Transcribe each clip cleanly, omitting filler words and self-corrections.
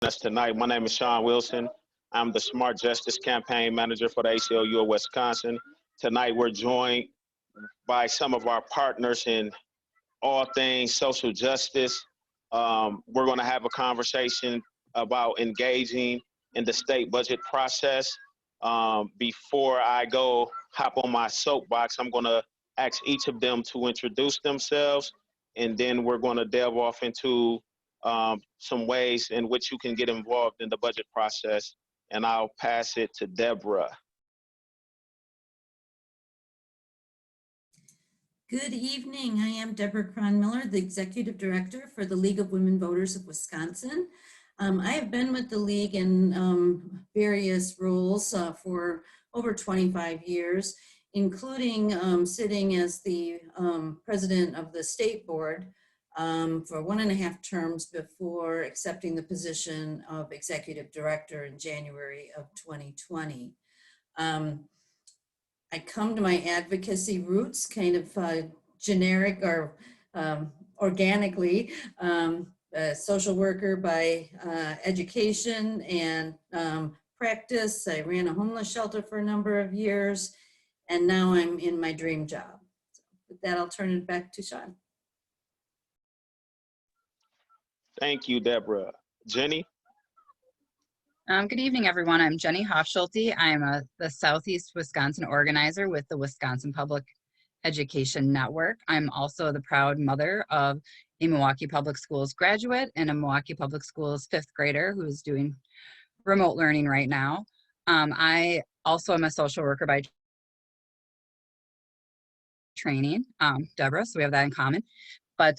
us tonight. My name is Sean Wilson. I'm the Smart Justice Campaign Manager for the ACLU of Wisconsin. Tonight, we're joined by some of our partners in all things social justice. We're going to have a conversation about engaging in the state budget process. Before I go hop on my soapbox, I'm going to ask each of them to introduce themselves, and then we're going to delve off into some ways in which you can get involved in the budget process. And I'll pass it to Deborah. Good evening. I am Deborah Kronmiller, the Executive Director for the League of Women Voters of Wisconsin. I have been with the League in various roles for over 25 years, including sitting as the president of the state board for 1.5 terms before accepting the position of Executive Director in January of 2020. I come to my advocacy roots kind of generic or organically, a social worker by education and practice. I ran a homeless shelter for a number of years, and now I'm in my dream job. So with that, I'll turn it back to Sean. Thank you, Deborah. Jenny? Good evening, everyone. I'm Jenny Hofschulte. I'm the Southeast Wisconsin organizer with the Wisconsin Public Education Network. I'm also the proud mother of a Milwaukee Public Schools graduate and a Milwaukee Public Schools 5th grader who is doing remote learning right now. I also am a social worker by training, Deborah, so we have that in common. But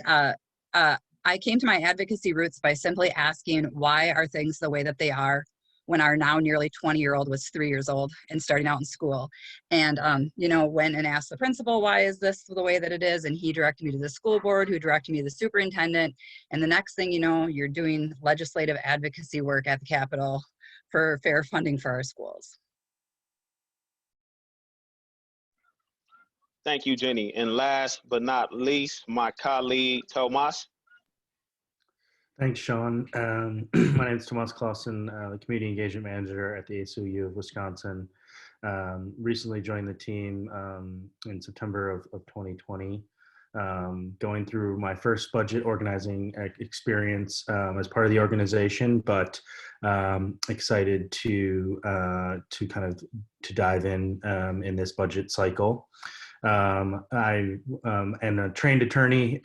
I came to my advocacy roots by simply asking, why are things the way that they are when our now nearly 20-year-old was 3 years old and starting out in school? And, went and asked the principal, why is this the way that it is? And he directed me to the school board, who directed me to the superintendent. And the next thing you know, you're doing legislative advocacy work at the Capitol for fair funding for our schools. Thank you, Jenny. And last but not least, my colleague, Tomas. Thanks, Sean. My name is Tomas Claussen, the Community Engagement Manager at the ACLU of Wisconsin. Recently joined the team in September of 2020, going through my first budget organizing experience as part of the organization, but excited to dive in this budget cycle. I am a trained attorney,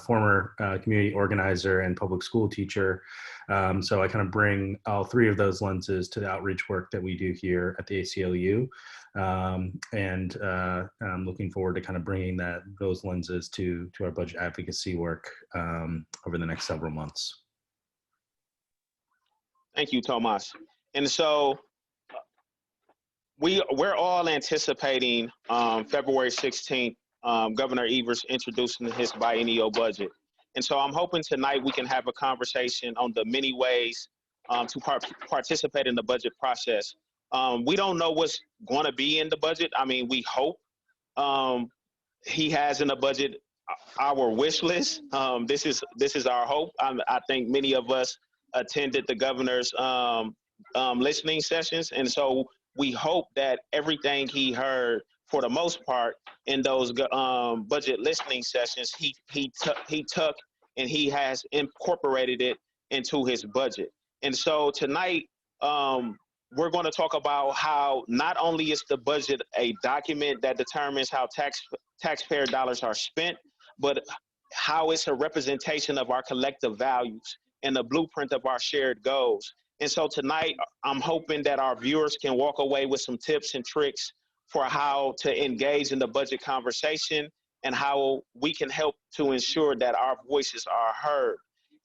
former community organizer and public school teacher. So I kind of bring all three of those lenses to the outreach work that we do here at the ACLU. And I'm looking forward to kind of bringing those lenses to our budget advocacy work over the next several months. Thank you, Tomas. And so we're all anticipating February 16th, Governor Evers introducing his biennial budget. And so I'm hoping tonight we can have a conversation on the many ways to participate in the budget process. We don't know what's going to be in the budget. I mean, we hope he has in the budget our wish list. This is our hope. I think many of us attended the governor's listening sessions, and so we hope that everything he heard, for the most part, in those budget listening sessions, he took and he has incorporated it into his budget. And so tonight, we're going to talk about how not only is the budget a document that determines how taxpayer dollars are spent, but how it's a representation of our collective values and the blueprint of our shared goals. And so tonight, I'm hoping that our viewers can walk away with some tips and tricks for how to engage in the budget conversation and how we can help to ensure that our voices are heard.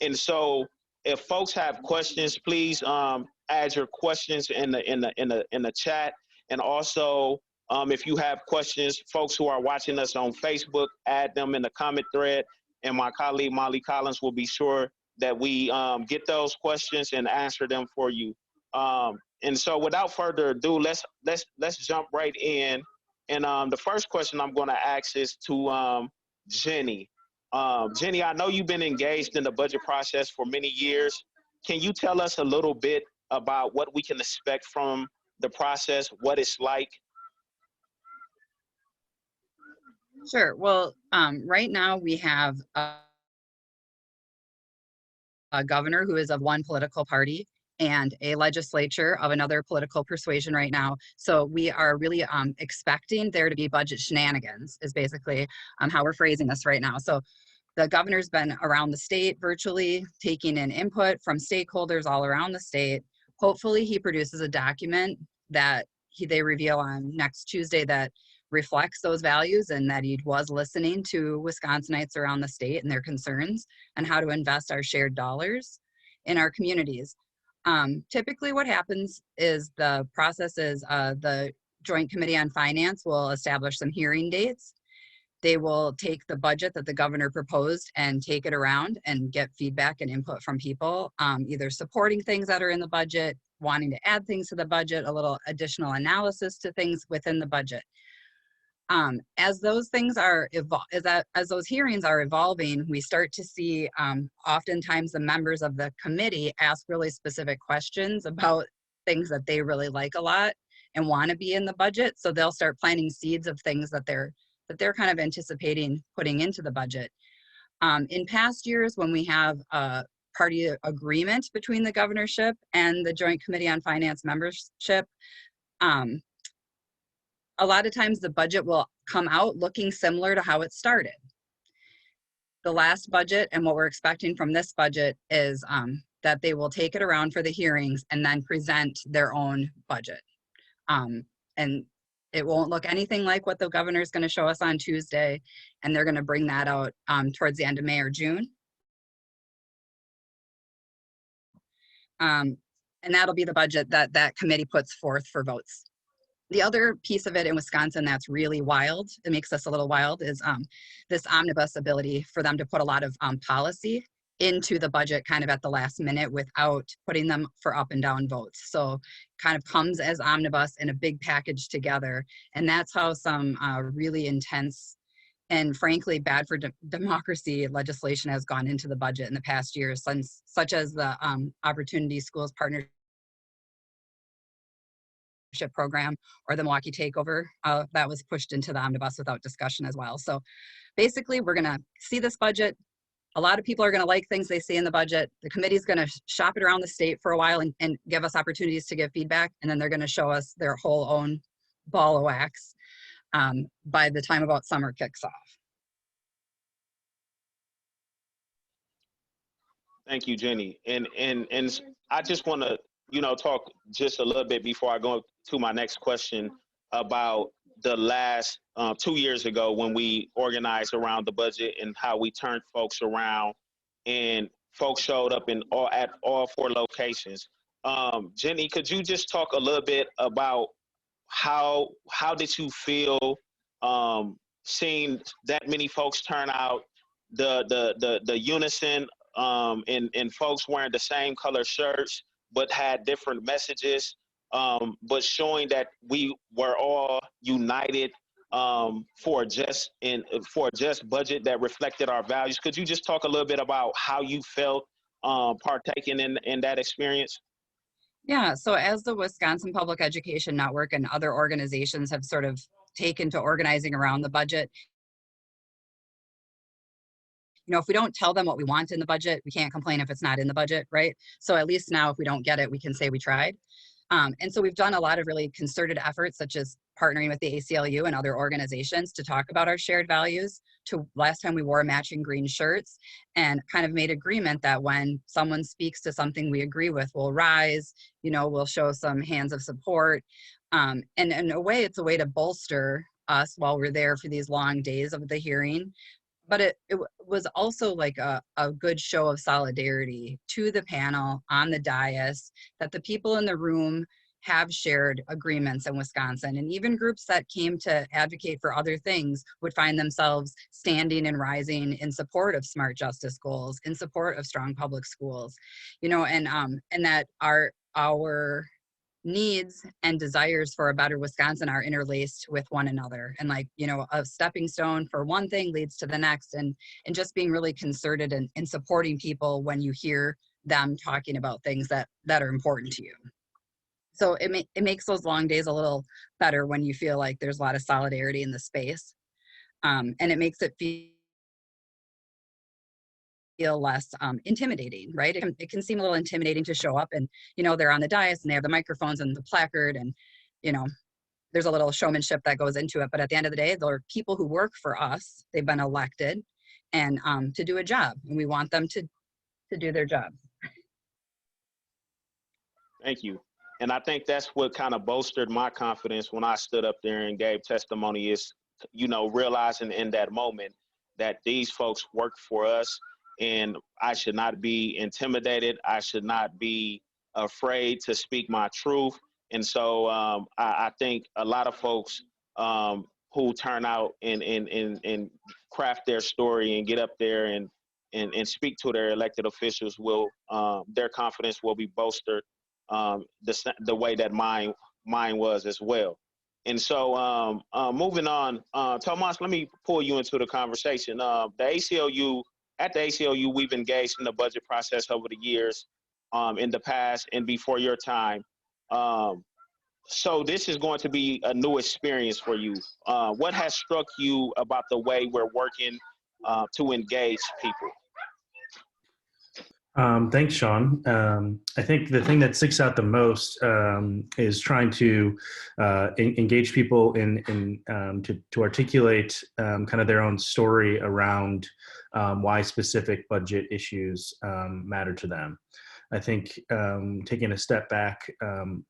And so if folks have questions, please add your questions in the chat. And also, if you have questions, folks who are watching us on Facebook, add them in the comment thread. And my colleague, Molly Collins, will be sure that we get those questions and answer them for you. And so without further ado, let's jump right in. And the first question I'm going to ask is to Jenny. Jenny, I know you've been engaged in the budget process for many years. can you tell us a little bit about what we can expect from the process, what it's like? Sure. Well, right now we have a governor who is of one political party and a legislature of another political persuasion right now. So we are really expecting there to be budget shenanigans is basically how we're phrasing this right now. So the governor's been around the state virtually taking in input from stakeholders all around the state. Hopefully he produces a document that they reveal on next Tuesday that reflects those values and that he was listening to Wisconsinites around the state and their concerns and how to invest our shared dollars in our communities. Typically what happens is the process is the Joint Committee on Finance will establish some hearing dates. They will take the budget that the governor proposed and take it around and get feedback and input from people, either supporting things that are in the budget, wanting to add things to the budget, a little additional analysis to things within the budget. As those things are as those hearings are evolving, we start to see oftentimes the members of the committee ask really specific questions about things that they really like a lot and want to be in the budget. So they'll start planting seeds of things that they're kind of anticipating putting into the budget. In past years, when we have a party agreement between the governorship and the Joint Committee on Finance membership, a lot of times the budget will come out looking similar to how it started. The last budget and what we're expecting from this budget is that they will take it around for the hearings and then present their own budget. And it won't look anything like what the governor is going to show us on Tuesday, and they're going to bring that out towards the end of May or June. And that'll be the budget that that committee puts forth for votes. The other piece of it in Wisconsin that's really wild, it makes us a little wild, is this omnibus ability for them to put a lot of policy into the budget kind of at the last minute without putting them for up and down votes. So kind of comes as omnibus in a big package together. And that's how some really intense and frankly bad for democracy legislation has gone into the budget in the past years, such as the Opportunity Schools Partnership program or the Milwaukee takeover that was pushed into the omnibus without discussion as well. So basically we're gonna see this budget. A lot of people are gonna like things they see in the budget. The committee's gonna shop it around the state for a while and give us opportunities to give feedback. And then they're gonna show us their whole own ball of wax by the time about summer kicks off. Thank you, Jenny. And I just want to, talk just a little bit before I go to my next question about the last 2 years ago when we organized around the budget and how we turned folks around and folks showed up at all 4 locations. Jenny, could you just talk a little bit about how did you feel seeing that many folks turn out, the unison and folks wearing the same color shirts but had different messages, but showing that we were all united for a just budget that reflected our values? Could you just talk a little bit about how you felt partaking in that experience? Yeah, so as the Wisconsin Public Education Network and other organizations have sort of taken to organizing around the budget, if we don't tell them what we want in the budget, we can't complain if it's not in the budget, right? So at least now if we don't get it, we can say we tried. And so we've done a lot of really concerted efforts, such as partnering with the ACLU and other organizations to talk about our shared values. Last time we wore matching green shirts and kind of made agreement that when someone speaks to something we agree with, we'll rise, we'll show some hands of support. And in a way, it's a way to bolster us while we're there for these long days of the hearing. But it was also like a good show of solidarity to the panel on the dais, that the people in the room have shared agreements in Wisconsin, and even groups that came to advocate for other things would find themselves standing and rising in support of smart justice goals, in support of strong public schools, and that our needs and desires for a better Wisconsin are interlaced with one another. And a stepping stone for one thing leads to the next, and just being really concerted and supporting people when you hear them talking about things that are important to you. So it makes those long days a little better when you feel like there's a lot of solidarity in the space, and it makes it feel less intimidating, right? It can seem a little intimidating to show up and, you know, they're on the dais and they have the microphones and the placard and, you know, there's a little showmanship that goes into it. But at the end of the day, they're people who work for us. They've been elected and to do a job, and we want them to do their job. Thank you. And I think that's what kind of bolstered my confidence when I stood up there and gave testimony is, you know, realizing in that moment that these folks work for us and I should not be intimidated. I should not be afraid to speak my truth. And so I think a lot of folks who turn out and craft their story and get up there and speak to their elected officials will, their confidence will be bolstered the way that mine was as well. And so moving on, Tomas, let me pull you into the conversation. The ACLU, at the ACLU, we've engaged in the budget process over the years, in the past and before your time. So this is going to be a new experience for you. What has struck you about the way we're working to engage people? Thanks, Sean. I think the thing that sticks out the most is trying to engage people to articulate kind of their own story around why specific budget issues matter to them. I think taking a step back,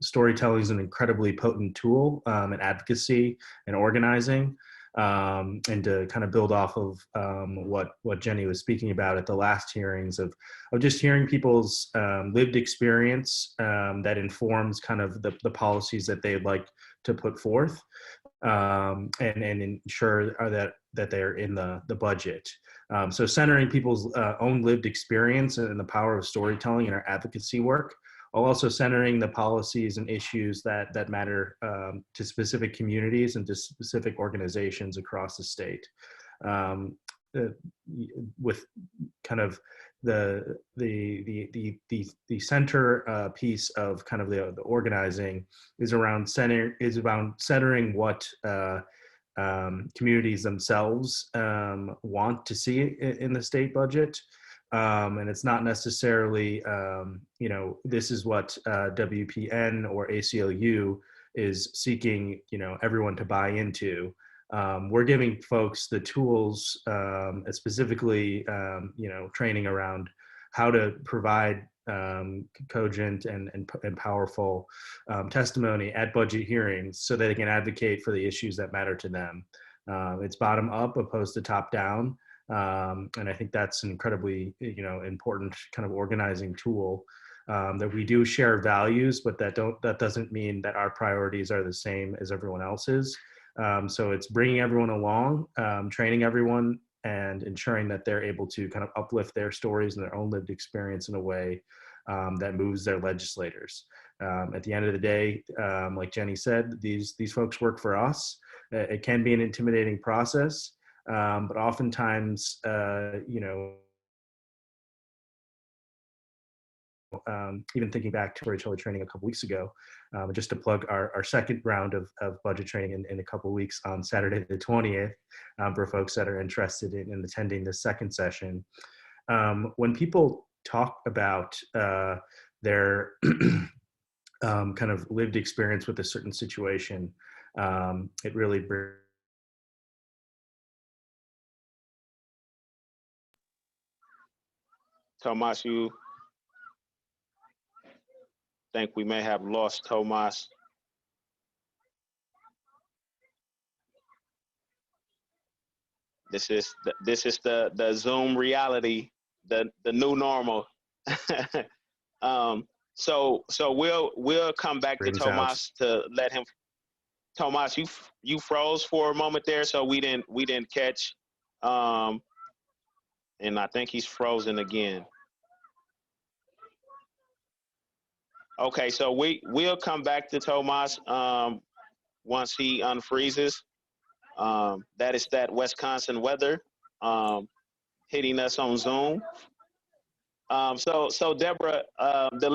storytelling is an incredibly potent tool in advocacy and organizing. And to kind of build off of what Jenny was speaking about at the last hearings of just hearing people's lived experience that informs kind of the policies that they'd like to put forth and ensure that they're in the budget. So centering people's own lived experience and the power of storytelling in our advocacy work, while also centering the policies and issues that matter to specific communities and to specific organizations across the state. With kind of the center piece of kind of the organizing is around centering what communities themselves want to see in the state budget. And it's not necessarily, you know, this is what WPN or ACLU is seeking, you know, everyone to buy into. We're giving folks the tools, specifically, you know, training around how to provide cogent and powerful testimony at budget hearings so that they can advocate for the issues that matter to them. It's bottom up opposed to top down. And I think that's an incredibly, you know, important kind of organizing tool, that we do share values, but that doesn't mean that our priorities are the same as everyone else's. So it's bringing everyone along, training everyone, and ensuring that they're able to kind of uplift their stories and their own lived experience in a way that moves their legislators. At the end of the day, like Jenny said, these folks work for us. It can be an intimidating process. But oftentimes, you know, even thinking back to our training a couple weeks ago, just to plug our second round of budget training in a couple weeks on Saturday the 20th, for folks that are interested in attending the second session. When people talk about their kind of lived experience with a certain situation, it really brings Tomas, you think we may have lost Tomas. This is the Zoom reality, the new normal. So we'll come back to Tomas to let him. Tomas, you froze for a moment there, so we didn't catch. And I think he's frozen again. Okay, so we'll come back to Tomas once he unfreezes. That is that Wisconsin weather hitting us on Zoom. So Deborah, the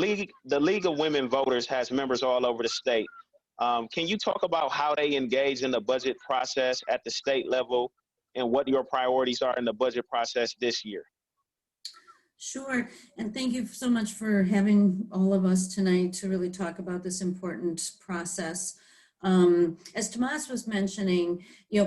League of Women Voters has members all over the state. Can you talk about how they engage in the budget process at the state level and what your priorities are in the budget process this year? Sure, and thank you so much for having all of us tonight to really talk about this important process. As Tomas was mentioning,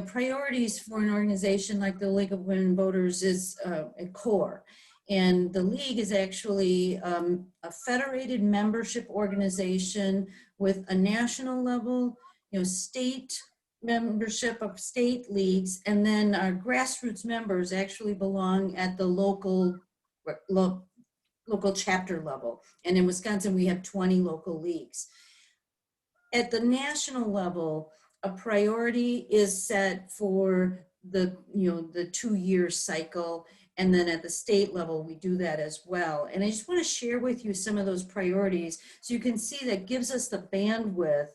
priorities for an organization like the League of Women Voters is a core. And the League is actually a federated membership organization with a national level, state membership of state leagues, and then our grassroots members actually belong at the local chapter level. And in Wisconsin, we have 20 local leagues. At the national level, a priority is set for the 2-year cycle. And then at the state level, we do that as well. And I just want to share with you some of those priorities so you can see that gives us the bandwidth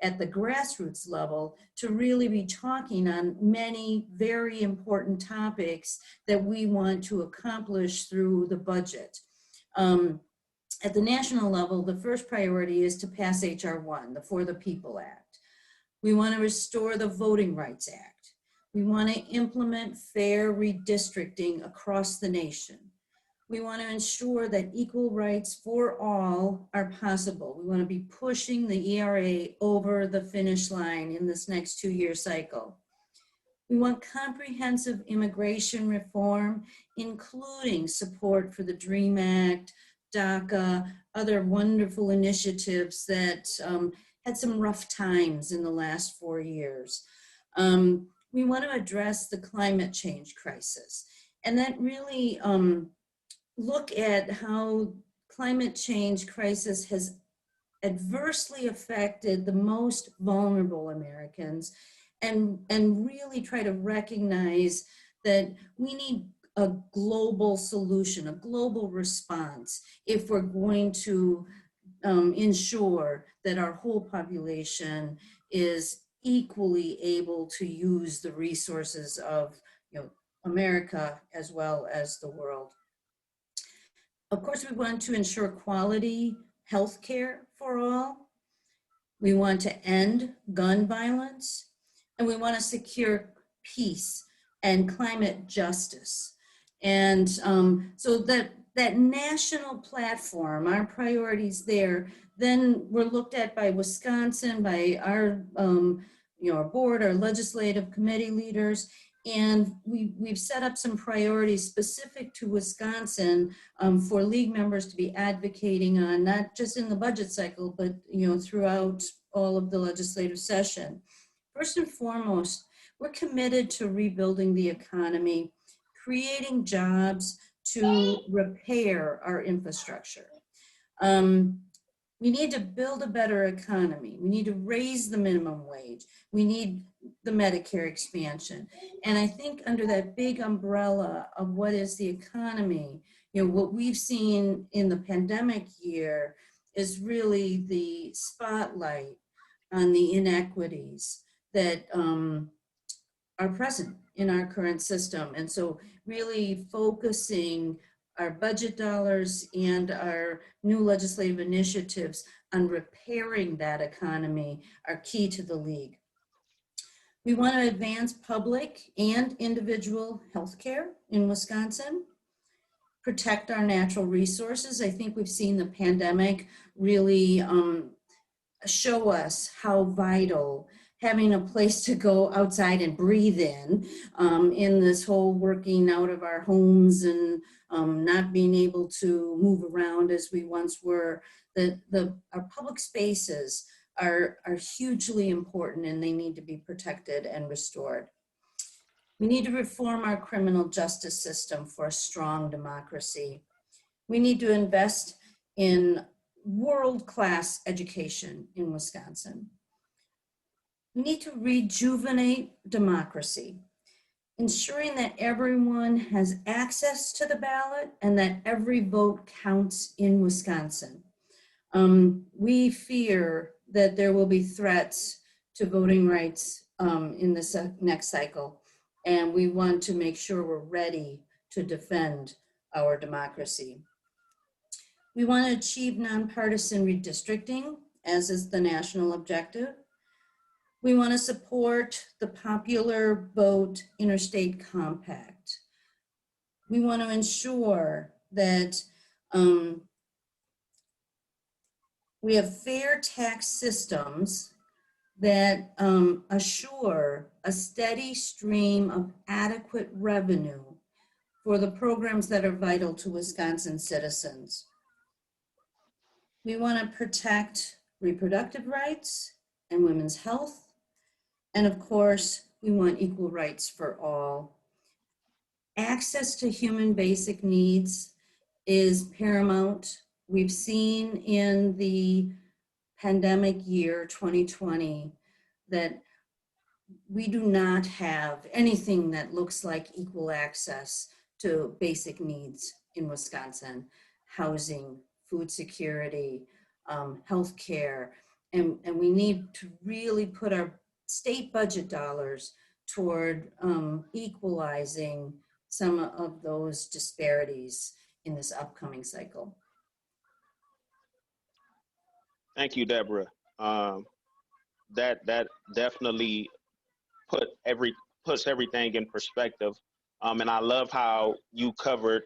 at the grassroots level to really be talking on many very important topics that we want to accomplish through the budget. At the national level, the first priority is to pass H.R. 1, the For the People Act. We want to restore the Voting Rights Act. We want to implement fair redistricting across the nation. We want to ensure that equal rights for all are possible. We want to be pushing the ERA over the finish line in this next 2-year cycle. We want comprehensive immigration reform, including support for the DREAM Act, DACA, other wonderful initiatives that had some rough times in the last 4 years. We want to address the climate change crisis, and that really look at how climate change crisis has adversely affected the most vulnerable Americans, and really try to recognize that we need a global solution, a global response, if we're going to ensure that our whole population is equally able to use the resources of America as well as the world. Of course, we want to ensure quality health care for all. We want to end gun violence, and we want to secure peace and climate justice. And so that national platform, our priorities there, then were looked at by Wisconsin, by our our board, our legislative committee leaders, and we've set up some priorities specific to Wisconsin for league members to be advocating on, not just in the budget cycle, but throughout all of the legislative session. First and foremost, we're committed to rebuilding the economy, creating jobs to repair our infrastructure. We need to build a better economy. We need to raise the minimum wage. We need the Medicare expansion. And I think under that big umbrella of what is the economy, what we've seen in the pandemic year is really the spotlight on the inequities that are present in our current system. And so really focusing our budget dollars and our new legislative initiatives on repairing that economy are key to the league. We want to advance public and individual health care in Wisconsin, protect our natural resources. I think we've seen the pandemic really show us how vital having a place to go outside and breathe in this whole working out of our homes and not being able to move around as we once were. Our public spaces are hugely important, and they need to be protected and restored. We need to reform our criminal justice system for a strong democracy. We need to invest in world-class education in Wisconsin. We need to rejuvenate democracy, ensuring that everyone has access to the ballot and that every vote counts in Wisconsin. We fear that there will be threats to voting rights in this next cycle, and we want to make sure we're ready to defend our democracy. We want to achieve nonpartisan redistricting, as is the national objective. We want to support the popular vote interstate compact. We want to ensure that we have fair tax systems that assure a steady stream of adequate revenue for the programs that are vital to Wisconsin citizens. We want to protect reproductive rights and women's health. And of course, we want equal rights for all. Access to human basic needs is paramount. We've seen in the pandemic year 2020 that we do not have anything that looks like equal access to basic needs in Wisconsin: housing, food security, healthcare, and we need to really put our state budget dollars toward equalizing some of those disparities in this upcoming cycle. Thank you, Deborah. That definitely puts everything in perspective. And I love how you covered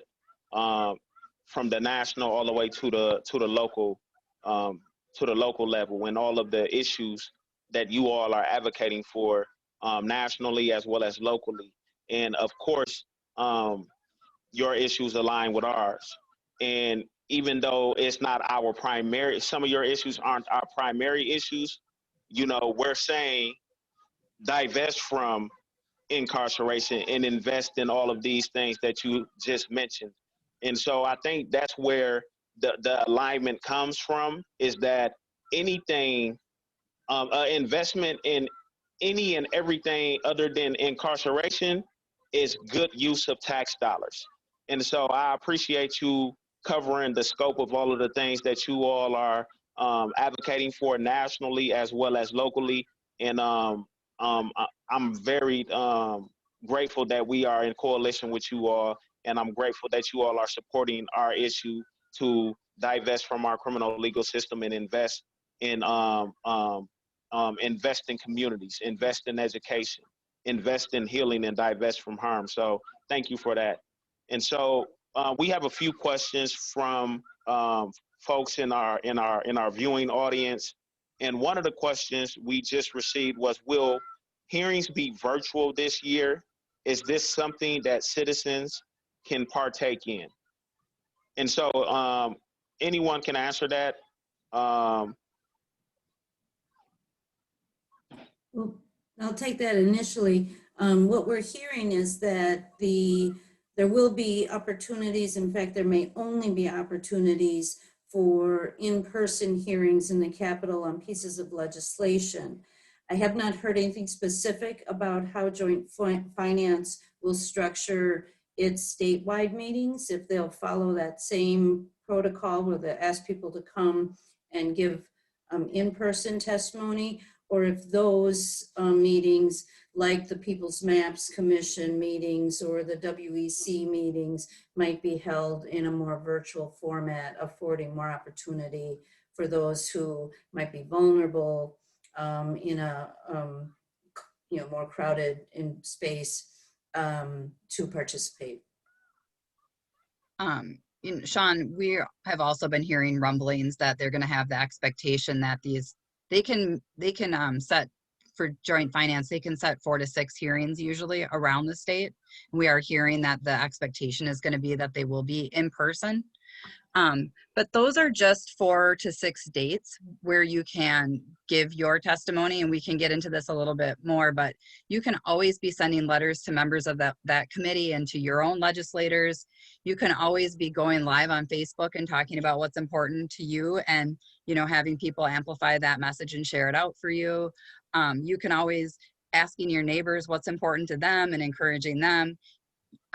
from the national all the way to the local level, and all of the issues that you all are advocating for nationally as well as locally. And of course, your issues align with ours. And even though it's not our primary, some of your issues aren't our primary issues, you know, we're saying divest from incarceration and invest in all of these things that you just mentioned. And so I think that's where the alignment comes from, is that anything, investment in any and everything other than incarceration is good use of tax dollars. And so I appreciate you covering the scope of all of the things that you all are advocating for nationally as well as locally. And I'm very grateful that we are in coalition with you all, and I'm grateful that you all are supporting our issue to divest from our criminal legal system and invest in invest in communities, invest in education, invest in healing, and divest from harm. So thank you for that. And so we have a few questions from folks in our viewing audience. And one of the questions we just received was, will hearings be virtual this year? Is this something that citizens can partake in? And so anyone can answer that. Well, I'll take that initially. What we're hearing is that there will be opportunities. In fact, there may only be opportunities for in-person hearings in the Capitol on pieces of legislation. I have not heard anything specific about how Joint Finance will structure its statewide meetings, if they'll follow that same protocol where they ask people to come and give in-person testimony, or if those meetings, like the People's Maps Commission meetings or the WEC meetings, might be held in a more virtual format, affording more opportunity for those who might be vulnerable in a more crowded in space to participate. Sean, we have also been hearing rumblings that they're going to have the expectation that they can set for Joint Finance, they can set 4 to 6 hearings usually around the state. We are hearing that the expectation is going to be that they will be in person. But those are just 4 to 6 dates where you can give your testimony, and we can get into this a little bit more, but you can always be sending letters to members of that committee and to your own legislators. You can always be going live on Facebook and talking about what's important to you, and having people amplify that message and share it out for you. You can always asking your neighbors what's important to them and encouraging them.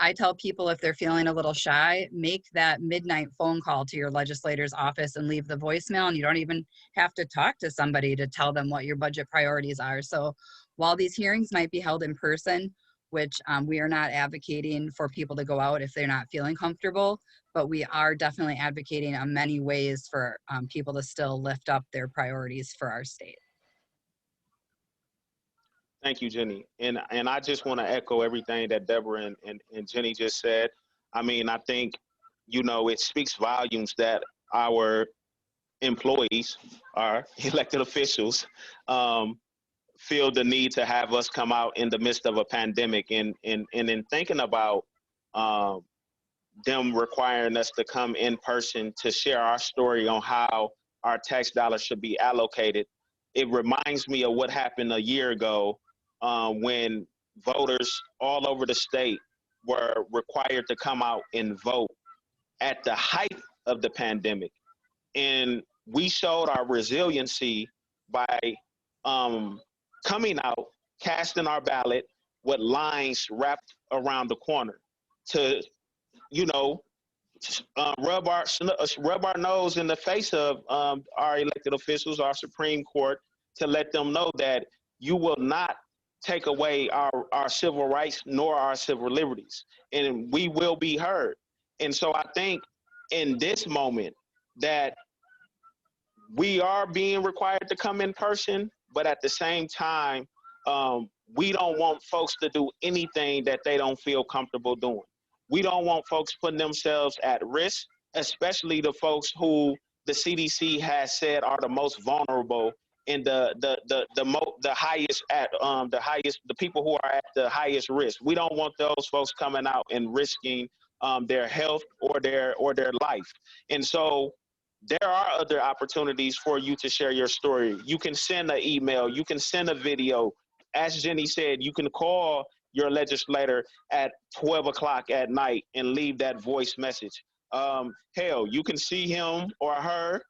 I tell people, if they're feeling a little shy, make that midnight phone call to your legislator's office and leave the voicemail, and you don't even have to talk to somebody to tell them what your budget priorities are. So while these hearings might be held in person, which we are not advocating for people to go out if they're not feeling comfortable, but we are definitely advocating on many ways for people to still lift up their priorities for our state. Thank you, Jenny. And I just want to echo everything that Deborah and Jenny just said. I mean, I think, you know, it speaks volumes that our employees, our elected officials, feel the need to have us come out in the midst of a pandemic. And in thinking about them requiring us to come in person to share our story on how our tax dollars should be allocated, it reminds me of what happened a year ago when voters all over the state were required to come out and vote at the height of the pandemic. And we showed our resiliency by coming out, casting our ballot with lines wrapped around the corner to, you know, rub our nose in the face of our elected officials, our Supreme Court, to let them know that you will not take away our civil rights nor our civil liberties, and we will be heard. And so I think in this moment that we are being required to come in person, but at the same time, we don't want folks to do anything that they don't feel comfortable doing. We don't want folks putting themselves at risk, especially the folks who the CDC has said are the most vulnerable and the people who are at the highest risk. We don't want those folks coming out and risking their health or their life. And so there are other opportunities for you to share your story. You can send an email, you can send a video. As Jenny said, you can call your legislator at 12 o'clock at night and leave that voice message. Hell, you can see him or her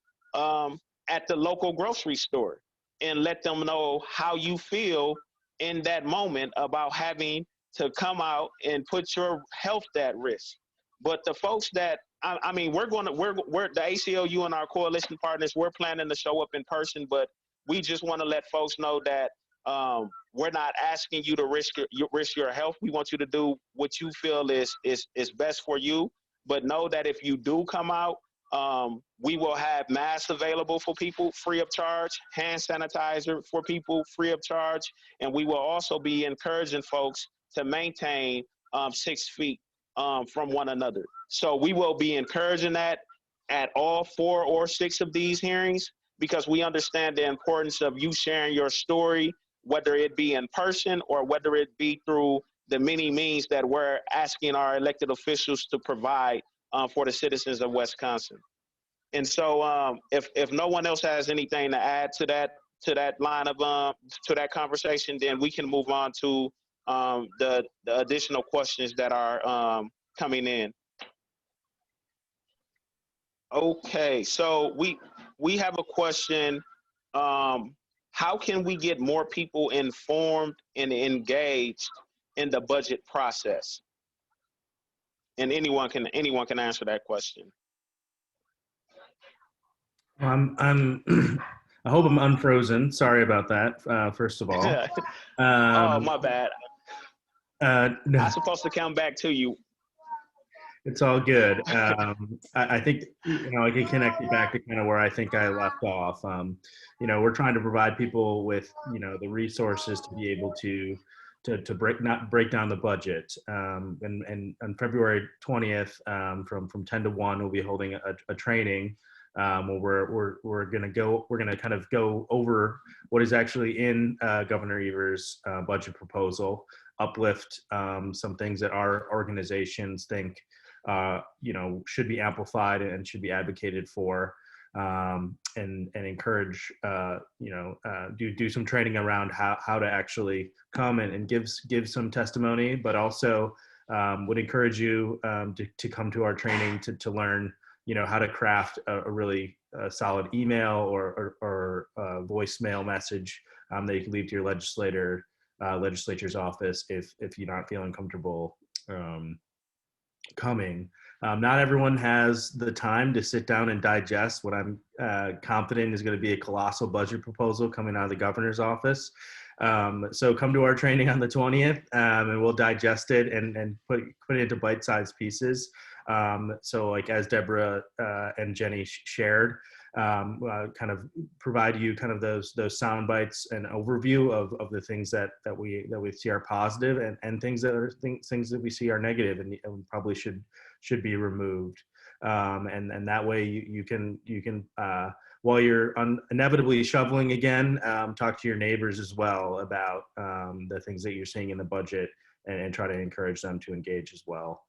at the local grocery store and let them know how you feel in that moment about having to come out and put your health at risk. But the folks that, I mean, we're the ACLU and our coalition partners, we're planning to show up in person, but we just want to let folks know that we're not asking you to risk your health. We want you to do what you feel is best for you. But know that if you do come out, we will have masks available for people free of charge, hand sanitizer for people free of charge, and we will also be encouraging folks to maintain 6 feet from one another. So we will be encouraging that at all 4 or 6 of these hearings, because we understand the importance of you sharing your story, whether it be in person or whether it be through the many means that we're asking our elected officials to provide for the citizens of Wisconsin. And so if no one else has anything to add to that line of to that conversation, then we can move on to the additional questions that are coming in. Okay, so we have a question. How can we get more people informed and engaged in the budget process? And anyone can answer that question. I hope I'm unfrozen. Sorry about that. First of all. Oh, my bad. No. I'm supposed to come back to you. It's all good. I think, I can connect it back to kind of where I think I left off. We're trying to provide people with, the resources to be able to break down the budget. And on February 20th, from 10 to 1, we'll be holding a training where we're going to kind of go over what is actually in Governor Evers' budget proposal, uplift some things that our organizations think should be amplified and should be advocated for, and encourage do some training around how to actually come and give some testimony, but also would encourage you to come to our training to learn how to craft a really solid email or voicemail message that you can leave to your legislature's office if you're not feeling comfortable coming. Not everyone has the time to sit down and digest what I'm confident is going to be a colossal budget proposal coming out of the governor's office. So come to our training on the 20th, and we'll digest it and put it into bite-sized pieces. So like as Deborah and Jenny shared, kind of provide you kind of those sound bites and overview of the things that we see are positive and things that are things that we see are negative and probably should be removed. And that way you can while you're inevitably shoveling again, talk to your neighbors as well about the things that you're seeing in the budget and try to encourage them to engage as well.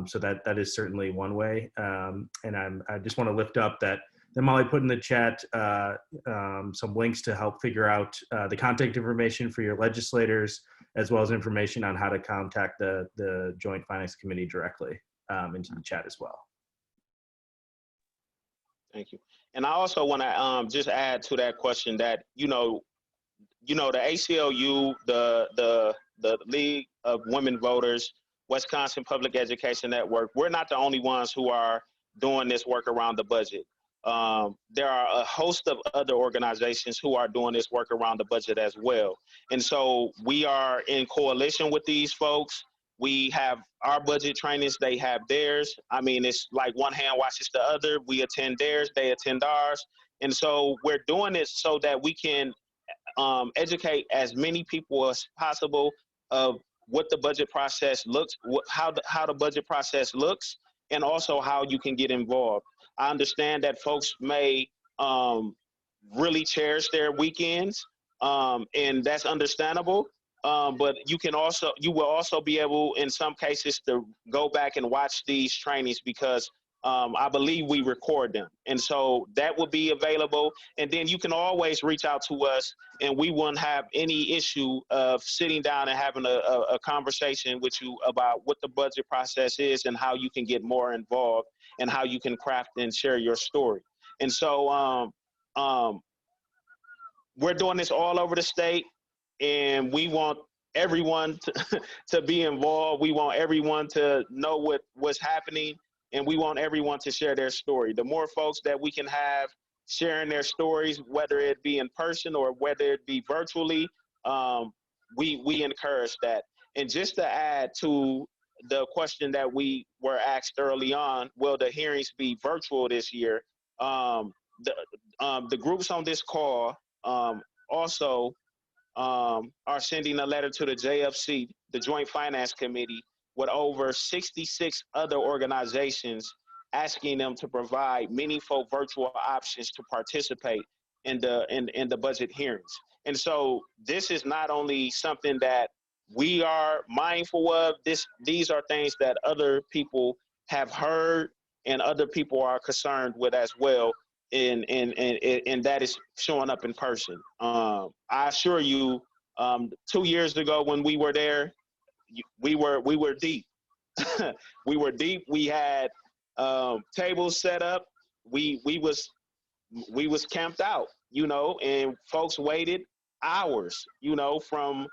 So that is certainly one way. And I just want to lift up that Molly put in the chat some links to help figure out the contact information for your legislators, as well as information on how to contact the Joint Finance Committee directly into the chat as well. Thank you. And I also want to just add to that question that, you know, the ACLU, the League of Women Voters, Wisconsin Public Education Network, we're not the only ones who are doing this work around the budget. There are a host of other organizations who are doing this work around the budget as well. And so we are in coalition with these folks. We have our budget trainings, they have theirs. I mean, it's like one hand washes the other. We attend theirs, they attend ours. And so we're doing this so that we can educate as many people as possible of what the budget process looks, how the budget process looks, and also how you can get involved. I understand that folks may really cherish their weekends, and that's understandable. But you will also be able, in some cases, to go back and watch these trainings because I believe we record them. And so that will be available. And then you can always reach out to us and we won't have any issue of sitting down and having a conversation with you about what the budget process is and how you can get more involved and how you can craft and share your story. And so we're doing this all over the state. And we want everyone to be involved. We want everyone to know what's happening, and we want everyone to share their story. The more folks that we can have sharing their stories, whether it be in person or whether it be virtually, we encourage that. And just to add to the question that we were asked early on, will the hearings be virtual this year? The groups on this call also are sending a letter to the JFC, the Joint Finance Committee, with over 66 other organizations asking them to provide meaningful virtual options to participate in the budget hearings. And so this is not only something that we are mindful of, these are things that other people have heard and other people are concerned with as well. And that is showing up in person. I assure you, 2 years ago when we were there, we were deep. We were deep. We had tables set up. We was camped out, and folks waited hours, from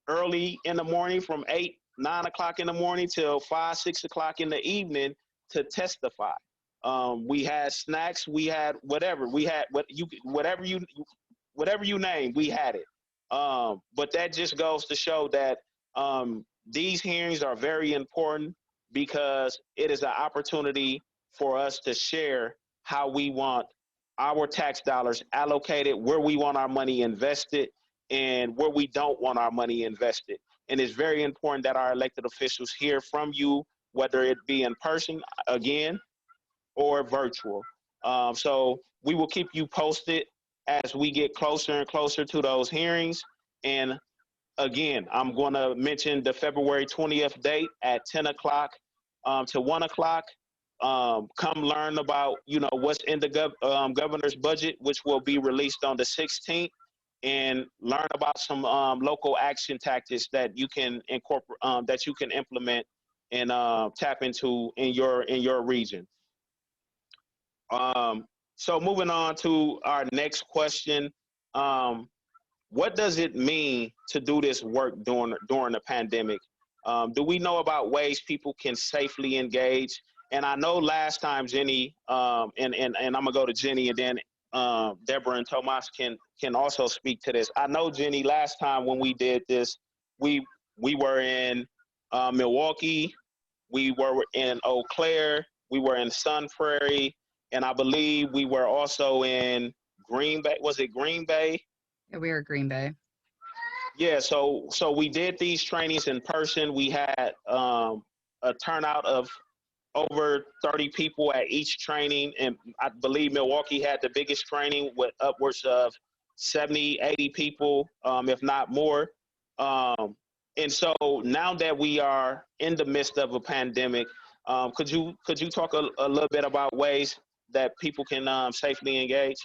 early in the morning, from 8, 9 o'clock in the morning till 5, 6 o'clock in the evening to testify. We had snacks, we had whatever, whatever you name, we had it. But that just goes to show that these hearings are very important because it is an opportunity for us to share how we want our tax dollars allocated, where we want our money invested, and where we don't want our money invested. And it's very important that our elected officials hear from you, whether it be in person, again, or virtual. So we will keep you posted as we get closer and closer to those hearings. And again, I'm going to mention the February 20th date at 10 o'clock to 1 o'clock. Come learn about, what's in the governor's budget, which will be released on the 16th, and learn about some local action tactics that you can incorporate, that you can implement and tap into in your region. So moving on to our next question, what does it mean to do this work during the pandemic? Do we know about ways people can safely engage? And I know last time Jenny, and I'm gonna go to Jenny, and then Deborah and Tomas can also speak to this. I know, Jenny, last time when we did this, we were in Milwaukee, we were in Eau Claire, we were in Sun Prairie, and I believe we were also in Green Bay. Was it Green Bay? Yeah, we are Green Bay. Yeah, so we did these trainings in person. We had a turnout of over 30 people at each training, and I believe Milwaukee had the biggest training with upwards of 70, 80 people, if not more. And so now that we are in the midst of a pandemic, could you talk a little bit about ways that people can safely engage?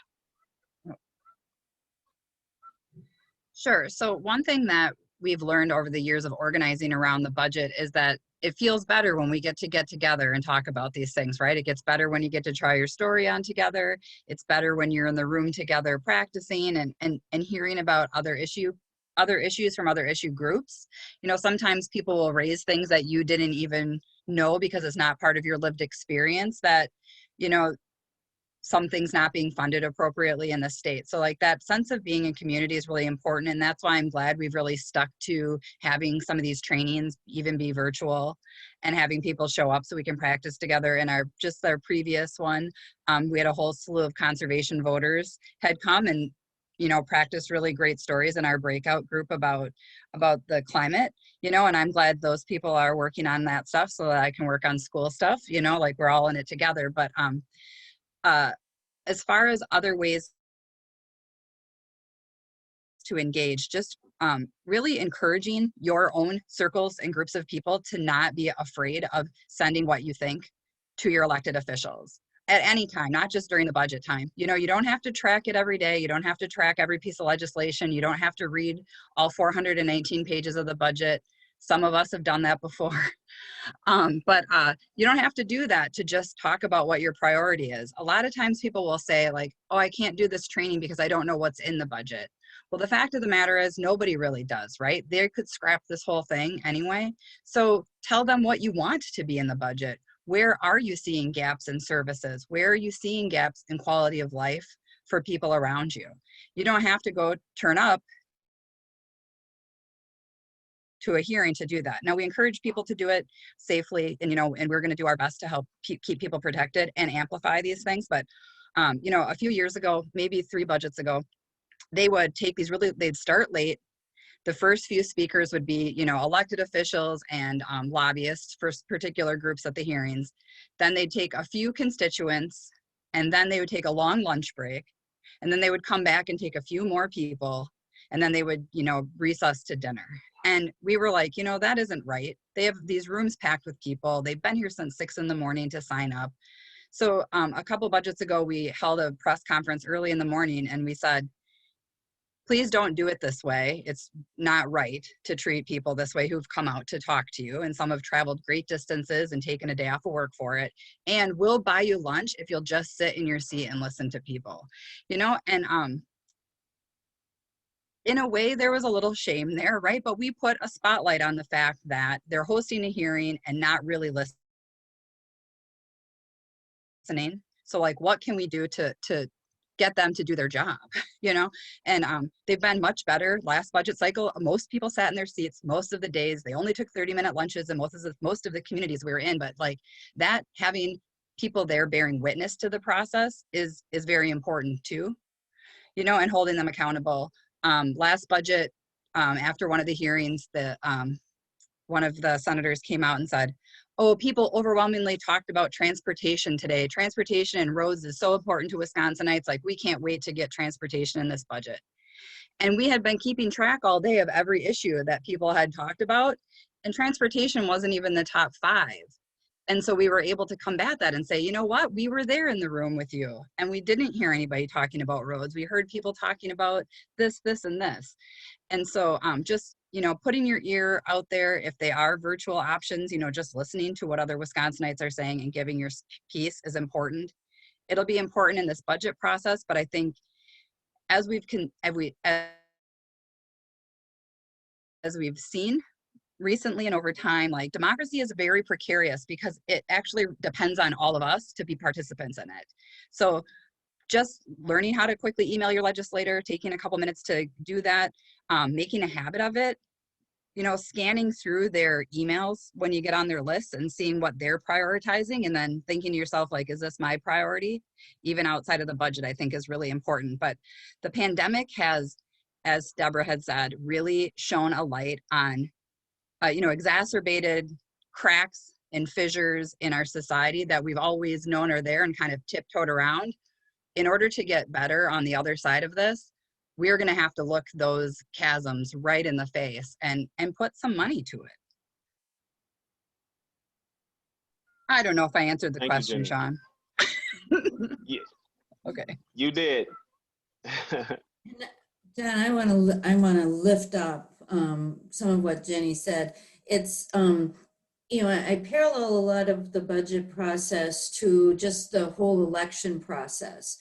Sure. So one thing that we've learned over the years of organizing around the budget is that it feels better when we get together and talk about these things, right? It gets better when you get to try your story on together. It's better when you're in the room together practicing and hearing about other issues from other issue groups. You know, sometimes people will raise things that you didn't even know because it's not part of your lived experience, that, you know, something's not being funded appropriately in the state. So like that sense of being in community is really important. And that's why I'm glad we've really stuck to having some of these trainings even be virtual and having people show up so we can practice together. In our previous one, we had a whole slew of conservation voters had come and, you know, practice really great stories in our breakout group about the climate, you know, and I'm glad those people are working on that stuff so that I can work on school stuff, you know, like we're all in it together. But as far as other ways to engage, just really encouraging your own circles and groups of people to not be afraid of sending what you think to your elected officials at any time, not just during the budget time. You know, you don't have to track it every day. You don't have to track every piece of legislation. You don't have to read all 419 pages of the budget. Some of us have done that before. But you don't have to do that to just talk about what your priority is. A lot of times people will say like, oh, I can't do this training because I don't know what's in the budget. Well, the fact of the matter is nobody really does, right? They could scrap this whole thing anyway. So tell them what you want to be in the budget. Where are you seeing gaps in services? Where are you seeing gaps in quality of life for people around you? You don't have to go turn up to a hearing to do that. Now we encourage people to do it safely, and, you know, and we're going to do our best to help keep people protected and amplify these things. But, you know, a few years ago, maybe 3 budgets ago, they would take these they'd start late. The first few speakers would be, you know, elected officials and lobbyists for particular groups at the hearings. Then they'd take a few constituents, and then they would take a long lunch break, and then they would come back and take a few more people, and then they would, you know, recess to dinner. And we were like, you know, that isn't right. They have these rooms packed with people. They've been here since 6 in the morning to sign up. So a couple budgets ago, we held a press conference early in the morning, and we said, please don't do it this way. It's not right to treat people this way who've come out to talk to you. And some have traveled great distances and taken a day off of work for it. And we'll buy you lunch if you'll just sit in your seat and listen to people, you know? And in a way, there was a little shame there, right? But we put a spotlight on the fact that they're hosting a hearing and not really listening. So like, what can we do to get them to do their job, you know? And they've been much better. Last budget cycle, most people sat in their seats most of the days. They only took 30-minute lunches in most of the communities we were in. But like that, having people there bearing witness to the process is very important too, you know, and holding them accountable. Last budget, after one of the hearings, one of the senators came out and said, oh, people overwhelmingly talked about transportation today. Transportation and roads is so important to Wisconsinites. Like, we can't wait to get transportation in this budget. And we had been keeping track all day of every issue that people had talked about, and transportation wasn't even the top 5. And so we were able to combat that and say, you know what, we were there in the room with you, and we didn't hear anybody talking about roads. We heard people talking about this, this, and this. And so just, you know, putting your ear out there, if they are virtual options, you know, just listening to what other Wisconsinites are saying and giving your piece is important. It'll be important in this budget process, but I think as we've seen recently and over time, like, democracy is very precarious because it actually depends on all of us to be participants in it. So just learning how to quickly email your legislator, taking a couple minutes to do that, making a habit of it, you know, scanning through their emails when you get on their list and seeing what they're prioritizing and then thinking to yourself, like, is this my priority? Even outside of the budget, I think is really important. But the pandemic has, as Deborah had said, really shone a light on, you know, exacerbated cracks and fissures in our society that we've always known are there and kind of tiptoed around. In order to get better on the other side of this, we're going to have to look those chasms right in the face and put some money to it. I don't know if I answered the Thank you, question, Jenny. Sean. Yeah, Okay. you did. Dan, I want to lift up some of what Jenny said. It's you know, I parallel a lot of the budget process to just the whole election process.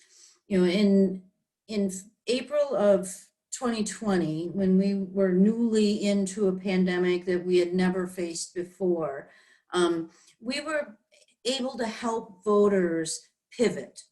You know, in April of 2020, when we were newly into a pandemic that we had never faced before, we were able to help voters pivot.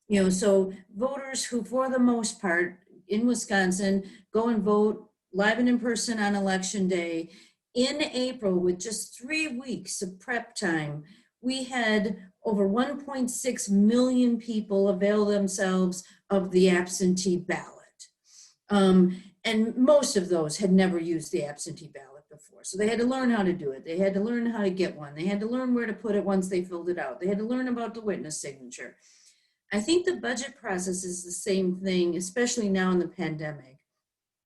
You know, so voters who, for the most part, in Wisconsin, go and vote live and in person on election day. In April, with just 3 weeks of prep time, we had over 1.6 million people avail themselves of the absentee ballot. And most of those had never used the absentee ballot before. So they had to learn how to do it. They had to learn how to get one. They had to learn where to put it once they filled it out. They had to learn about the witness signature. I think the budget process is the same thing, especially now in the pandemic,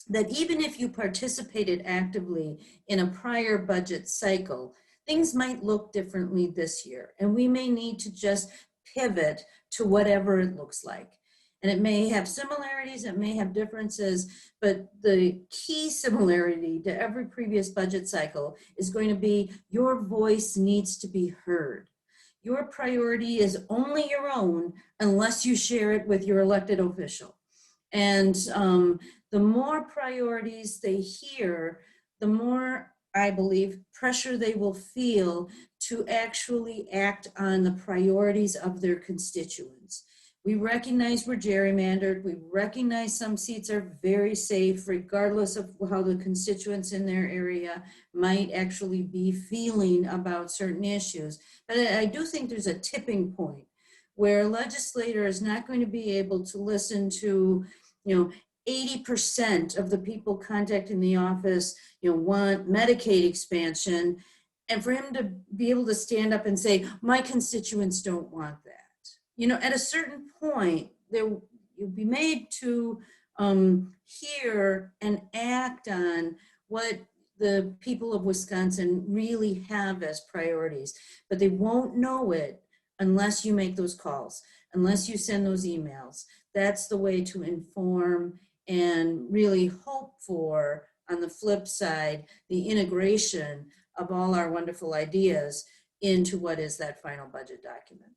that even if you participated actively in a prior budget cycle, things might look differently this year. And we may need to just pivot to whatever it looks like. And it may have similarities, it may have differences, but the key similarity to every previous budget cycle is going to be your voice needs to be heard. Your priority is only your own unless you share it with your elected official. And the more priorities they hear, the more, I believe, pressure they will feel to actually act on the priorities of their constituents. We recognize we're gerrymandered. We recognize some seats are very safe, regardless of how the constituents in their area might actually be feeling about certain issues. But I do think there's a tipping point where a legislator is not going to be able to listen to, 80% of the people contacting the office, want Medicaid expansion, and for him to be able to stand up and say, my constituents don't want that. At a certain point, you'll be made to hear and act on what the people of Wisconsin really have as priorities, but they won't know it unless you make those calls, unless you send those emails. That's the way to inform and really hope for, on the flip side, the integration of all our wonderful ideas into what is that final budget document.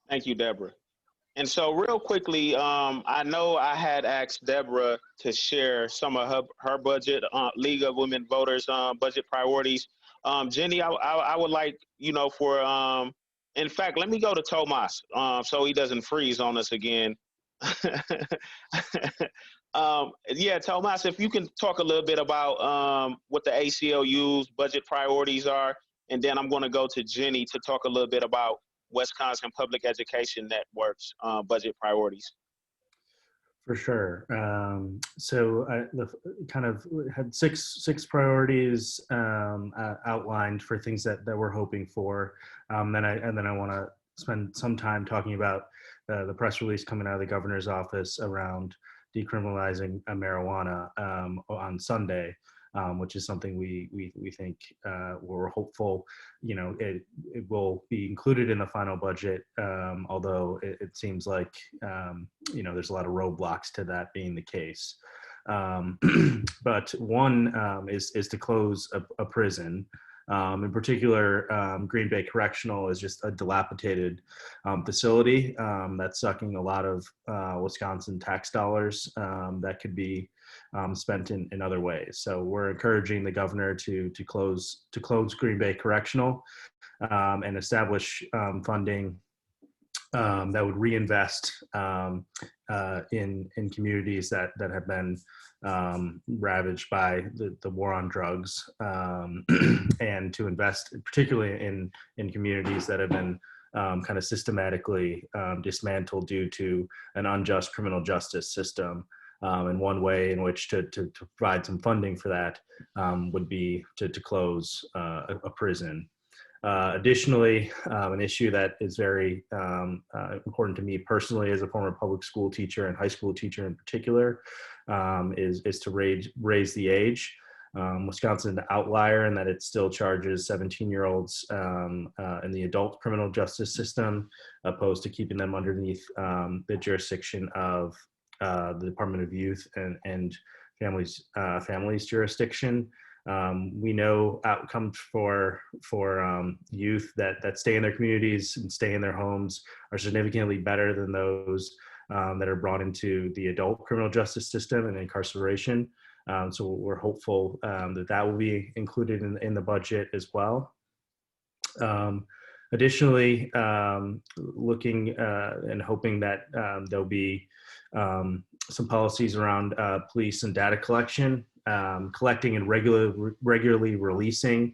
Thank you, Deborah. And so real quickly, I know I had asked Deborah to share some of her budget, League of Women Voters budget priorities. Jenny, I would like, for, in fact, let me go to Tomas so he doesn't freeze on us again. Yeah, Tomas, if you can talk a little bit about what the ACLU's budget priorities are, and then I'm going to go to Jenny to talk a little bit about Wisconsin Public Education Network's budget priorities. For sure. So I kind of had six priorities outlined for things that we're hoping for. Then I want to spend some time talking about the press release coming out of the governor's office around decriminalizing marijuana on Sunday, which is something we think we're hopeful, it will be included in the final budget, although it seems like, there's a lot of roadblocks to that being the case. But one is to close a prison. In particular, Green Bay Correctional is just a dilapidated facility that's sucking a lot of Wisconsin tax dollars that could be spent in other ways. So we're encouraging the governor to close Green Bay Correctional and establish funding that would reinvest in communities that have been ravaged by the war on drugs, and to invest particularly in communities that have been kind of systematically dismantled due to an unjust criminal justice system. And one way in which to provide some funding for that would be to close a prison. Additionally, an issue that is very important to me personally as a former public school teacher and high school teacher in particular is to raise the age. Wisconsin is an outlier in that it still charges 17-year-olds in the adult criminal justice system, opposed to keeping them underneath the jurisdiction of the Department of Youth and Families jurisdiction. We know outcomes for youth that stay in their communities and stay in their homes are significantly better than those that are brought into the adult criminal justice system and incarceration. So we're hopeful that will be included in the budget as well. Additionally, looking and hoping that there'll be some policies around police and data collection, collecting and regularly releasing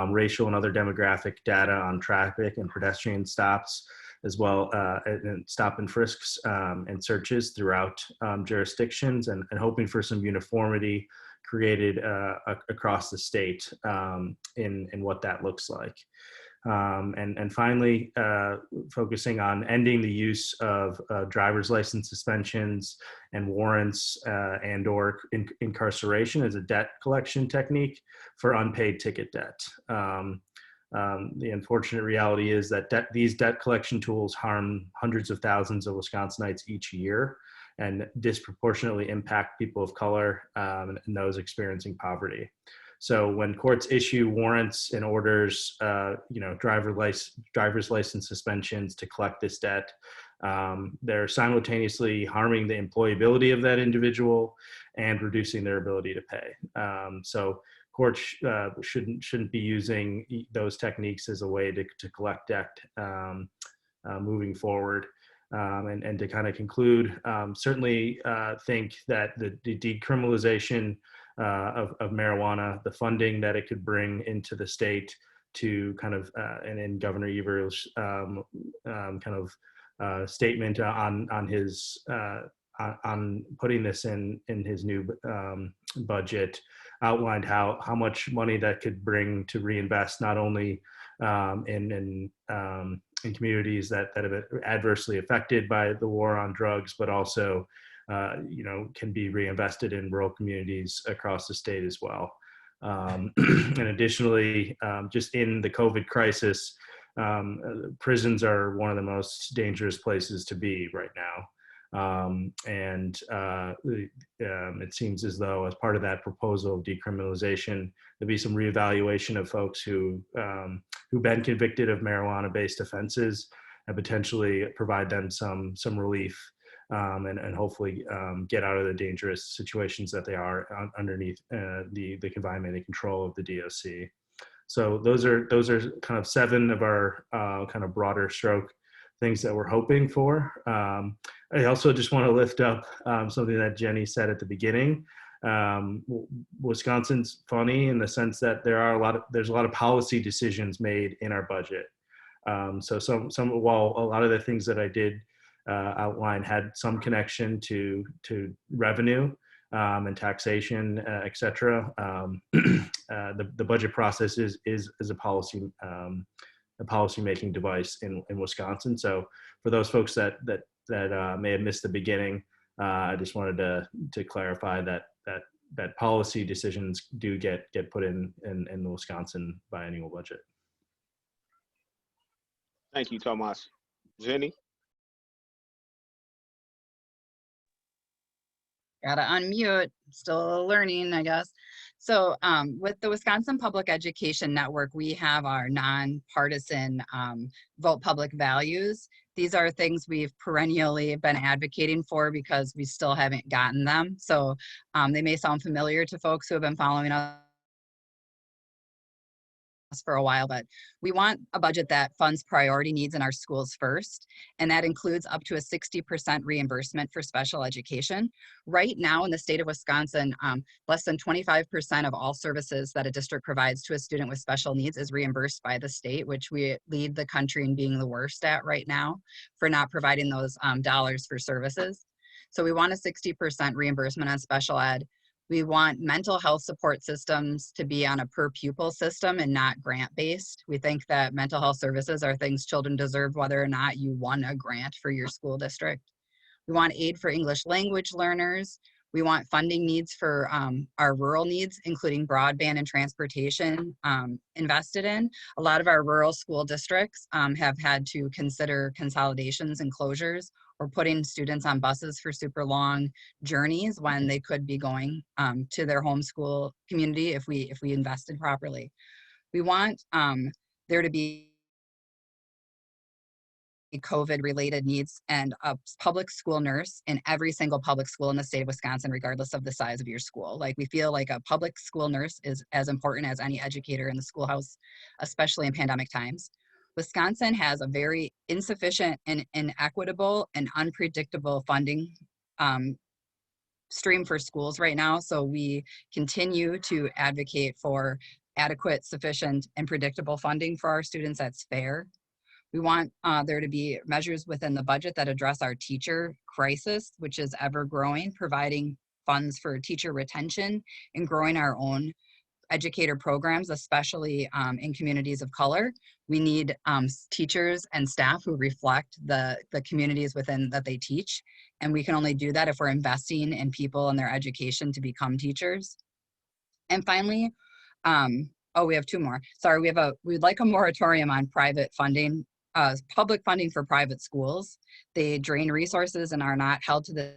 racial and other demographic data on traffic and pedestrian stops, as well and stop and frisks and searches throughout jurisdictions, and hoping for some uniformity created across the state in what that looks like. And finally, focusing on ending the use of driver's license suspensions and warrants and/or incarceration as a debt collection technique for unpaid ticket debt. The unfortunate reality is that these debt collection tools harm hundreds of thousands of Wisconsinites each year and disproportionately impact people of color and those experiencing poverty. So when courts issue warrants and orders, driver's license suspensions to collect this debt, they're simultaneously harming the employability of that individual and reducing their ability to pay. So courts shouldn't be using those techniques as a way to collect debt moving forward. And to kind of conclude, certainly think that the decriminalization of marijuana, the funding that it could bring into the state to kind of, and in Governor Evers' statement on his on putting this in his new budget, outlined how much money that could bring to reinvest not only in communities that have been adversely affected by the war on drugs, but also can be reinvested in rural communities across the state as well. And additionally, just in the COVID crisis, prisons are one of the most dangerous places to be right now. It seems as though as part of that proposal of decriminalization, there'll be some reevaluation of folks who've been convicted of marijuana-based offenses and potentially provide them some relief and hopefully get out of the dangerous situations that they are underneath the confinement and control of the DOC. So those are kind of 7 of our kind of broader stroke things that we're hoping for. I also just want to lift up something that Jenny said at the beginning. Wisconsin's funny in the sense that there's a lot of policy decisions made in our budget. So while a lot of the things that I did outline had some connection to revenue and taxation, et cetera, the budget process is a policy-making device in Wisconsin. So for those folks that may have missed the beginning, I just wanted to clarify that policy decisions do get put in the Wisconsin biennial budget. Thank you, Tomas. Jenny? Gotta unmute, still learning, I guess. So with the Wisconsin Public Education Network, we have our nonpartisan vote public values. These are things we've perennially been advocating for because we still haven't gotten them. So they may sound familiar to folks who have been following us for a while, but we want a budget that funds priority needs in our schools first, and that includes up to a 60% reimbursement for special education. Right now in the state of Wisconsin, less than 25% of all services that a district provides to a student with special needs is reimbursed by the state, which we lead the country in being the worst at right now for not providing those dollars for services. So we want a 60% reimbursement on special ed. We want mental health support systems to be on a per pupil system and not grant based. We think that mental health services are things children deserve whether or not you won a grant for your school district. We want aid for English language learners. We want funding needs for our rural needs, including broadband and transportation invested in. A lot of our rural school districts have had to consider consolidations and closures or putting students on buses for super long journeys when they could be going to their homeschool community if we invested properly. We want there to be COVID-related needs and a public school nurse in every single public school in the state of Wisconsin, regardless of the size of your school. Like, we feel like a public school nurse is as important as any educator in the schoolhouse, especially in pandemic times. Wisconsin has a very insufficient and inequitable and unpredictable funding stream for schools right now. So we continue to advocate for adequate, sufficient, and predictable funding for our students that's fair. We want there to be measures within the budget that address our teacher crisis, which is ever growing, providing funds for teacher retention and growing our own educator programs, especially in communities of color. We need teachers and staff who reflect the communities within that they teach. And we can only do that if we're investing in people and their education to become teachers. And finally, oh, we have two more. Sorry, we'd like a moratorium on private funding, public funding for private schools. They drain resources and are not held to the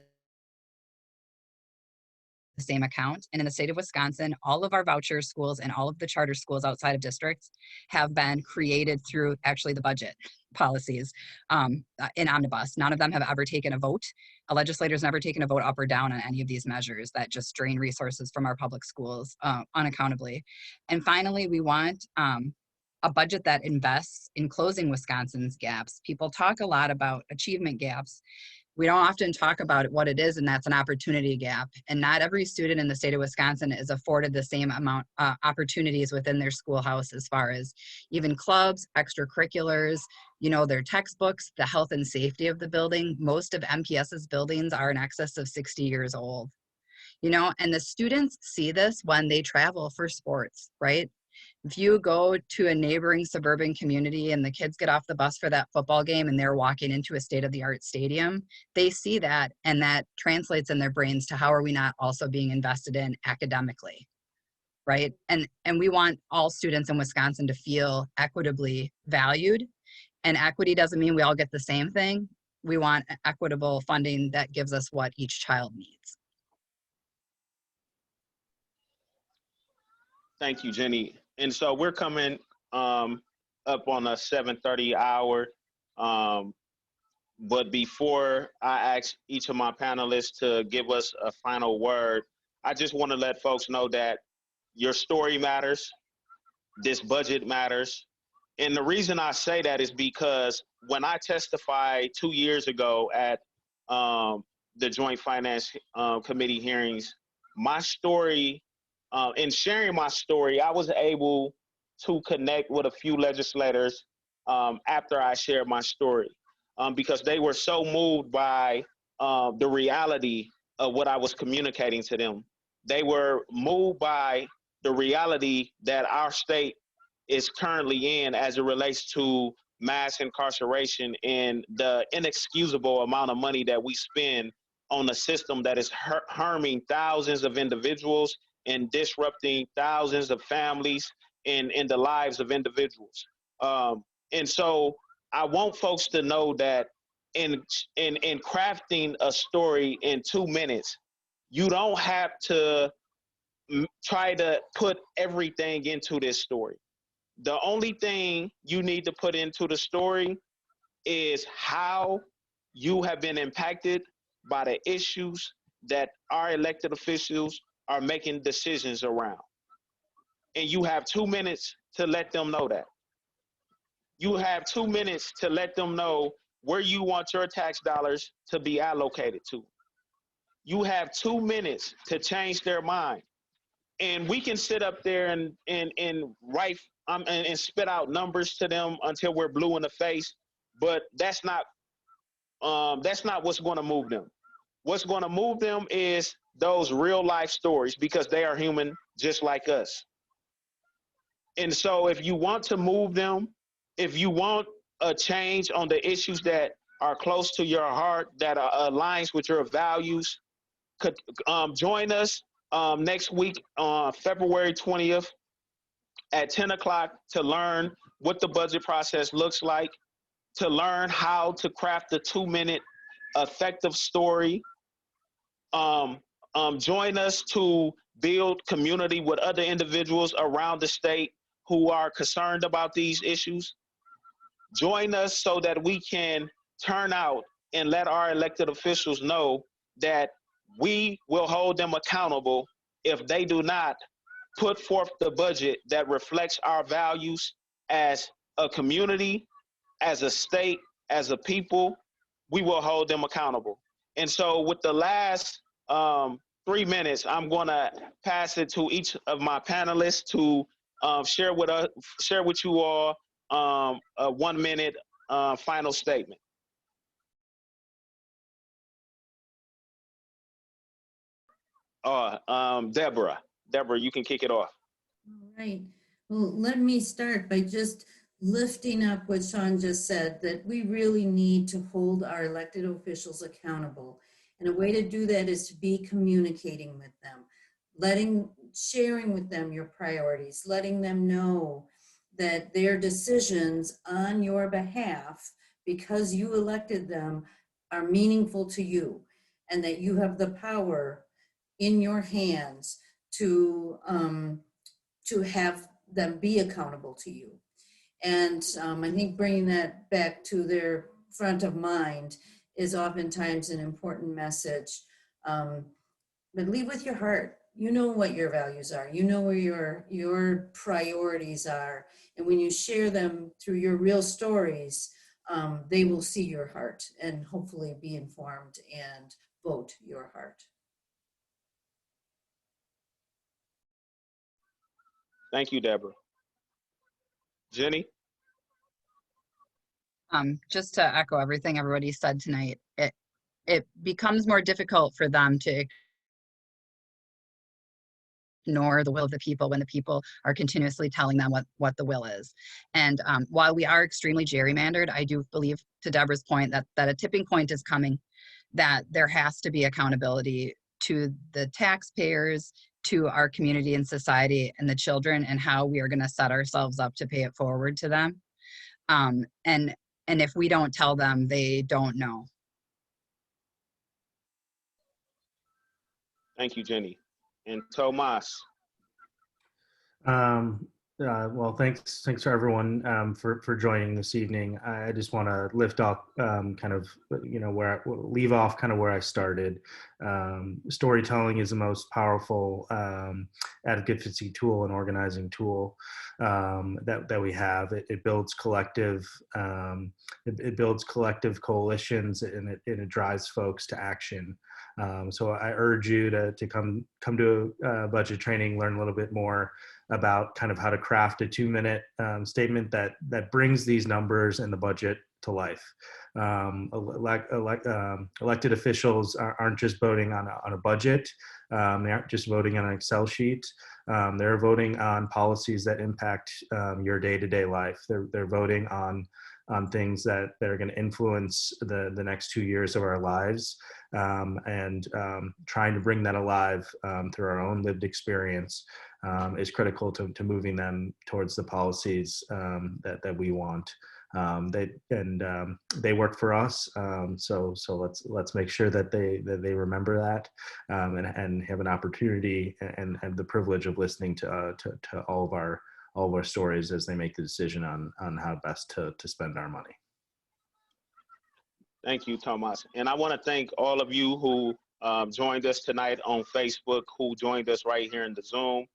same account. And in the state of Wisconsin, all of our voucher schools and all of the charter schools outside of districts have been created through actually the budget policies in omnibus. None of them have ever taken a vote. A legislator's never taken a vote up or down on any of these measures that just drain resources from our public schools unaccountably. And finally, we want a budget that invests in closing Wisconsin's gaps. People talk a lot about achievement gaps. We don't often talk about what it is, and that's an opportunity gap. And not every student in the state of Wisconsin is afforded the same amount opportunities within their schoolhouse, as far as even clubs, extracurriculars, their textbooks, the health and safety of the building. Most of MPS's buildings are in excess of 60 years old, and the students see this when they travel for sports, right? If you go to a neighboring suburban community and the kids get off the bus for that football game and they're walking into a state-of-the-art stadium, they see that, and that translates in their brains to how are we not also being invested in academically, right? And we want all students in Wisconsin to feel equitably valued. And equity doesn't mean we all get the same thing. We want equitable funding that gives us what each child needs. Thank you, Jenny. And so we're coming up on a 7:30 hour. But before I ask each of my panelists to give us a final word, I just want to let folks know that your story matters. This budget matters. And the reason I say that is because when I testified 2 years ago at the Joint Finance Committee hearings, my story, in sharing my story, I was able to connect with a few legislators after I shared my story because they were so moved by the reality of what I was communicating to them. They were moved by the reality that our state is currently in as it relates to mass incarceration and the inexcusable amount of money that we spend on a system that is harming thousands of individuals and disrupting thousands of families and in the lives of individuals. And so I want folks to know that in crafting a story in 2 minutes, you don't have to try to put everything into this story. The only thing you need to put into the story is how you have been impacted by the issues that our elected officials are making decisions around. And you have 2 minutes to let them know that. You have 2 minutes to let them know where you want your tax dollars to be allocated to. You have 2 minutes to change their mind. And we can sit up there and write and spit out numbers to them until we're blue in the face, but that's not what's going to move them. What's going to move them is those real life stories, because they are human just like us. And so if you want to move them, if you want a change on the issues that are close to your heart, that aligns with your values, could join us next week on February 20th at 10 o'clock to learn what the budget process looks like, to learn how to craft a 2-minute effective story. Join us to build community with other individuals around the state who are concerned about these issues. Join us so that we can turn out and let our elected officials know that we will hold them accountable if they do not put forth the budget that reflects our values as a community, as a state, as a people. We will hold them accountable. And so with the last 3 minutes, I'm going to pass it to each of my panelists to share with you all a 1 minute final statement. Deborah, you can kick it off. All right. Well, let me start by just lifting up what Sean just said, that we really need to hold our elected officials accountable. And a way to do that is to be communicating with them, sharing with them your priorities, letting them know that their decisions on your behalf, because you elected them, are meaningful to you, and that you have the power in your hands to have them be accountable to you. And I think bringing that back to their front of mind is oftentimes an important message. But lead with your heart. You know what your values are. You know where your priorities are. And when you share them through your real stories, they will see your heart and hopefully be informed and vote your heart. Thank you, Deborah. Jenny? Just to echo everything everybody said tonight, it becomes more difficult for them to ignore the will of the people when the people are continuously telling them what the will is. And while we are extremely gerrymandered, I do believe, to Deborah's point, that a tipping point is coming, that there has to be accountability to the taxpayers, to our community and society and the children, and how we are going to set ourselves up to pay it forward to them. And if we don't tell them, they don't know. Thank you, Jenny. And Tomas? Well, thanks for everyone for joining this evening. I just want to lift off kind of, leave off kind of where I started. Storytelling is the most powerful advocacy tool and organizing tool that we have. It builds collective, it builds collective coalitions, and it drives folks to action. So I urge you to come to budget training, learn a little bit more about kind of how to craft a 2-minute statement that brings these numbers and the budget to life. Elected officials aren't just voting on a budget. They aren't just voting on an Excel sheet. They're voting on policies that impact your day-to-day life. They're voting on things that are going to influence the next 2 years of our lives, and trying to bring that alive through our own lived experience is critical to moving them towards the policies that we want. They work for us, so let's make sure that they remember that, and have an opportunity and the privilege of listening to all of our stories as they make the decision on how best to spend our money. Thank you, Tomas. And I want to thank all of you who joined us tonight on Facebook, who joined us right here in the Zoom.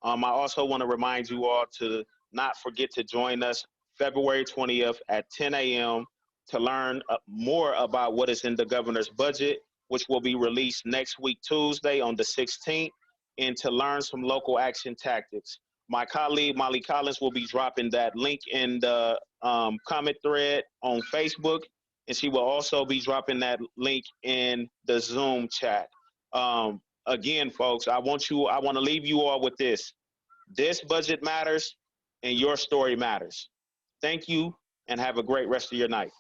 I also want to remind you all to not forget to join us February 20th at 10 a.m. to learn more about what is in the governor's budget, which will be released next week, Tuesday on the 16th, and to learn some local action tactics. My colleague, Molly Collins, will be dropping that link in the comment thread on Facebook, and she will also be dropping that link in the Zoom chat. Again, folks, I want to leave you all with this. This budget matters, and your story matters. Thank you, and have a great rest of your night.